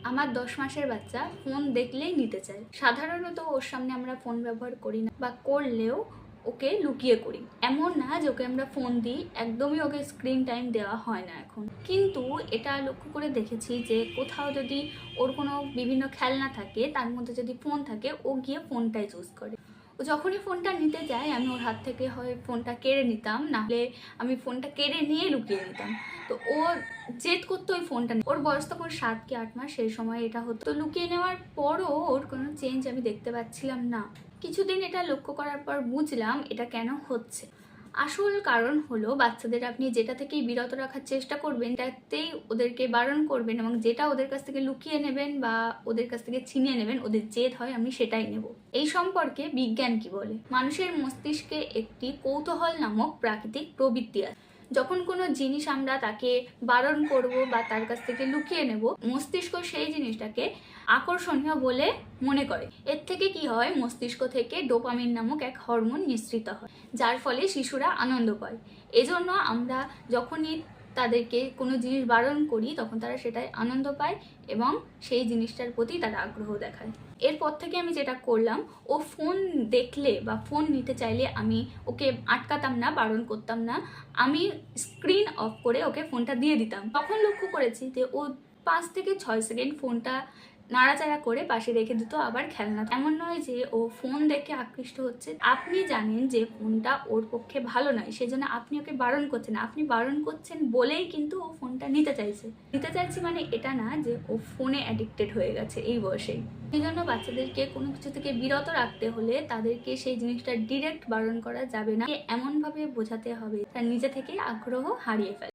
আমার 10 মাসের বাচ্চা ফোন দেখলেই নিতে চায়। সাধারণত ওর সামনে আমরা ফোন ব্যবহার করি না, বা করলেও ওকে লুকিয়ে করি। এমন না যে ওকে আমরা ফোন দিই, একদমই ওকে স্ক্রিন টাইম দেওয়া হয় না এখন। কিন্তু এটা লক্ষ্য করে দেখেছি যে কোথাও যদি ওর কোনো বিভিন্ন খেলনা থাকে, তার মধ্যে যদি ফোন থাকে, ও গিয়ে ফোনটাই চুজ করে। ও যখনই ফোনটা নিতে যায়, আমি ওর হাত থেকে হয় ফোনটা কেড়ে নিতাম, নাহলে আমি ফোনটা কেড়ে নিয়ে লুকিয়ে নিতাম। তো ও জেদ করতো ওই ফোনটা। ওর বয়স তখন 7 কি 8 মাস, সেই সময় এটা হতো। তো লুকিয়ে নেওয়ার পরও ওর কোনো চেঞ্জ আমি দেখতে পাচ্ছিলাম না। কিছুদিন এটা লক্ষ্য করার পর বুঝলাম এটা কেন হচ্ছে। আসল কারণ হলো, বাচ্চাদের আপনি যেটা থেকেই বিরত রাখার চেষ্টা করবেন, তাতেই ওদেরকে বারণ করবেন, এবং যেটা ওদের কাছ থেকে লুকিয়ে নেবেন বা ওদের কাছ থেকে ছিনিয়ে নেবেন, ওদের জেদ হয় আমি সেটাই নেব। এই সম্পর্কে বিজ্ঞান কি বলে? মানুষের মস্তিষ্কে একটি কৌতূহল নামক প্রাকৃতিক প্রবৃত্তি আছে। যখন কোনো জিনিস আমরা তাকে বারণ করব বা তার কাছ থেকে লুকিয়ে নেব, মস্তিষ্ক সেই জিনিসটাকে আকর্ষণীয় বলে মনে করে। এর থেকে কি হয়, মস্তিষ্ক থেকে ডোপামিন নামক এক হরমোন নিঃসৃত হয়, যার ফলে শিশুরা আনন্দ পায়। এজন্য আমরা যখনই তাদেরকে কোনো জিনিস বারণ করি, তখন তারা সেটাই আনন্দ পায় এবং সেই জিনিসটার প্রতি তারা আগ্রহ দেখায়। এরপর থেকে আমি যেটা করলাম, ও ফোন দেখলে বা ফোন নিতে চাইলে আমি ওকে আটকাতাম না, বারণ করতাম না। আমি স্ক্রিন অফ করে ওকে ফোনটা দিয়ে দিতাম। তখন লক্ষ্য করেছি যে ও 5 থেকে 6 সেকেন্ড ফোনটা নাড়াচাড়া করে পাশে রেখে দিত, আবার খেলনা। এমন নয় যে ও ফোন দেখে আকৃষ্ট হচ্ছে। আপনি জানেন যে ফোনটা ওর পক্ষে ভালো নয়, সেজন্য আপনি ওকে বারণ করছেন। আপনি বারণ করছেন বলেই কিন্তু ও ফোনটা নিতে চাইছে। মানে এটা না যে ও ফোনে অ্যাডিক্টেড হয়ে গেছে এই বয়সেই। সেই জন্য বাচ্চাদেরকে কোনো কিছু থেকে বিরত রাখতে হলে তাদেরকে সেই জিনিসটা ডিরেক্ট বারণ করা যাবে না। এমনভাবে বোঝাতে হবে তার নিজে থেকে আগ্রহ হারিয়ে ফেলে।